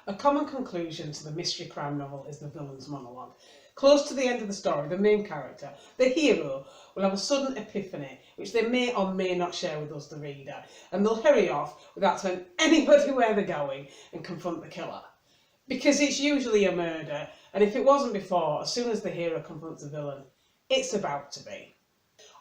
A common conclusion to the mystery crime novel is the villain's monologue. Close to the end of the story, the main character, the hero, will have a sudden epiphany which they may or may not share with us, the reader, and they'll hurry off without telling anybody where they're going and confront the killer. Because it's usually a murder, and if it wasn't before, as soon as the hero confronts the villain, it's about to be.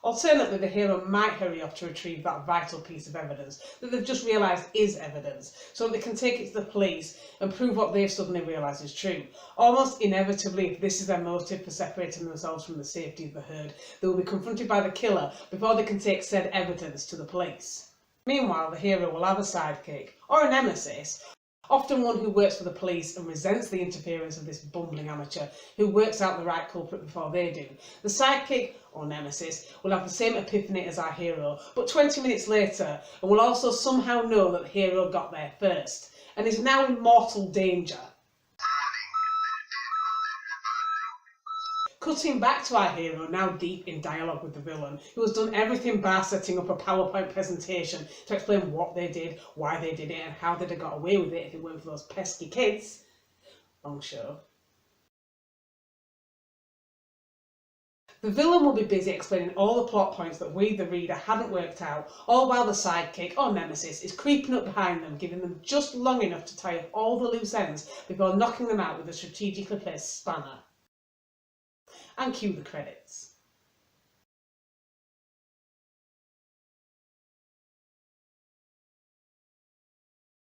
Alternately, the hero might hurry off to retrieve that vital piece of evidence that they've just realised is evidence, so that they can take it to the police and prove what they've suddenly realised is true. Almost inevitably, if this is their motive for separating themselves from the safety of the herd, they will be confronted by the killer before they can take said evidence to the police. Meanwhile, the hero will have a sidekick, or a nemesis, often one who works for the police and resents the interference of this bumbling amateur who works out the right culprit before they do. The sidekick, or nemesis, will have the same epiphany as our hero, but 20 minutes later, and will also somehow know that the hero got there first, and is now in mortal danger. Cutting back to our hero, now deep in dialogue with the villain, who has done everything bar setting up a PowerPoint presentation to explain what they did, why they did it, and how they'd have got away with it if it weren't for those pesky kids. Wrong show. The villain will be busy explaining all the plot points that we, the reader, hadn't worked out, all while the sidekick, or nemesis, is creeping up behind them, giving them just long enough to tie up all the loose ends before knocking them out with a strategically placed spanner. And cue the credits.